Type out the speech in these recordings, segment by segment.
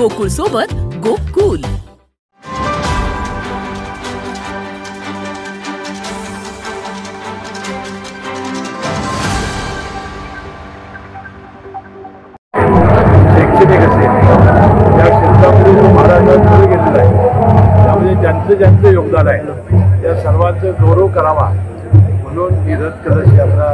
गोकुळ सोबत गोकुल. शैक्षणिक असेल या क्षेत्रामध्ये जो महाराजांनी पुढे गेलेला आहे त्यामध्ये ज्यांचं योगदान आहे त्या सर्वांचा गौरव करावा म्हणून ही रथ कलश यात्रा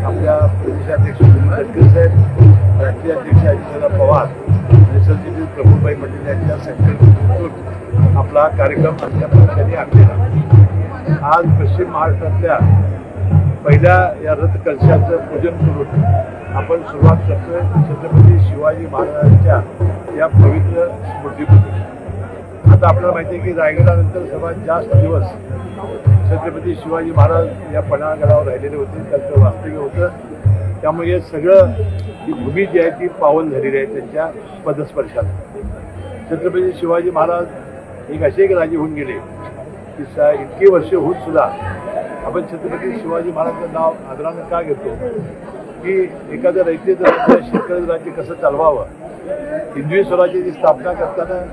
आपल्या प्रदेशाध्यक्ष सुनील तटकरे साहेब, राष्ट्रीय अध्यक्ष अजितदादा पवार आणि सरचिटणीस प्रफुल्लभाई पटेल यांच्या संकल्पनेतून आपला कार्यक्रम आमच्या पक्षाने आणलेला. आज पश्चिम महाराष्ट्रातल्या पहिल्या या रथ कलशाचं पूजन करून आपण सुरुवात करतोय छत्रपती शिवाजी महाराजांच्या या पवित्र स्मृतीपासून. आता आपल्याला माहिती आहे की रायगडानंतर सर्वात जास्त दिवस छत्रपती शिवाजी महाराज या पन्हाळगडावर राहिलेले होते, त्यांचं वास्तव्य होतं. त्यामुळे हे सगळं ही भूमी जी आहे ती पावन झालेली आहे त्यांच्या पदस्पर्शात. छत्रपती शिवाजी महाराज एक असे एक राजे होऊन गेले की इतकी वर्ष होऊन सुद्धा आपण छत्रपती शिवाजी महाराजांचं नाव आदरानं का घेतो की एखाद्या रयतेचं राज्य, शेतकरी राज्य कसं चालवावं. हिंदवी स्वराज्याची स्थापना करताना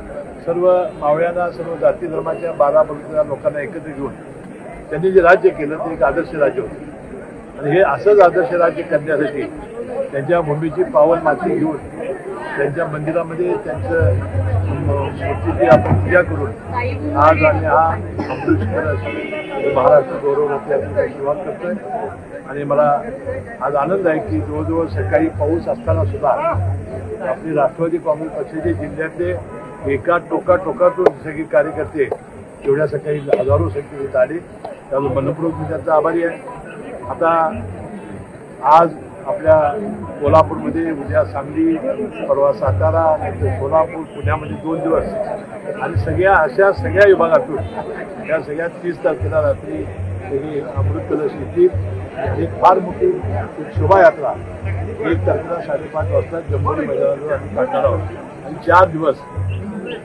सर्व मावळ्यांना, सर्व जाती धर्माच्या 12 पवित्र लोकांना एकत्र घेऊन त्यांनी जे राज्य केलं ते एक आदर्श राज्य होतं. आणि हे असंच आदर्श राज्य करण्यासाठी त्यांच्या भूमीची पावन माती घेऊन त्यांच्या मंदिरामध्ये त्यांचं मूर्तीची आपण पूजा करून आज आणि हा अमृतसर महाराष्ट्र गौरव रथयात्रेची सुरुवात करतोय. आणि मला आज आनंद आहे की जवळजवळ सकाळी पाऊस असताना सुद्धा आपली राष्ट्रवादी काँग्रेस पक्षाचे जिल्ह्यातले एका टोकाटोकातून सगळे कार्यकर्ते एवढ्या सकाळी हजारो संख्येने इथं आले. त्यामुळे मनपूर्वक मी त्यांचा आभारी आहे. आता आज आपल्या कोल्हापूरमध्ये, उद्या सांगली, परवा सातारा, नंतर सोलापूर, पुण्यामध्ये 2 दिवस आणि अशा सगळ्या विभागातून या सगळ्या 30 तारखेला रात्री सगळी अमृत कलश येतील. एक फार मोठी एक शोभायात्रा 1 तारखेला 5:30 वाजता जंबोली मैदानावर आम्ही काढणार आहोत. आणि 4 दिवस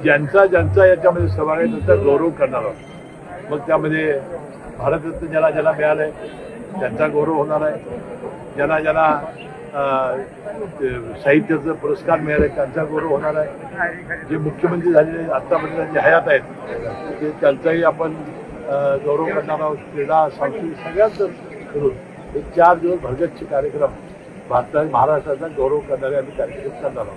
ज्यांचा याच्यामध्ये सहभाग आहे त्यांचा गौरव करणार आहोत. मग त्यामध्ये भारतरत्न ज्याला मिळालं आहे त्यांचा गौरव होणार आहे. ज्यांना साहित्याचा पुरस्कार मिळाला आहे त्यांचा गौरव होणार आहे. जे मुख्यमंत्री झालेले आत्तापर्यंत जे हयात आहेत ते त्यांचाही आपण गौरव करणार आहोत. क्रीडा, सांस्कृतिक सगळ्यांचं करून एक 4 दिवस भरगच्छ कार्यक्रम महाराष्ट्राचा गौरव करणारे आम्ही कार्यक्रम करणार आहोत.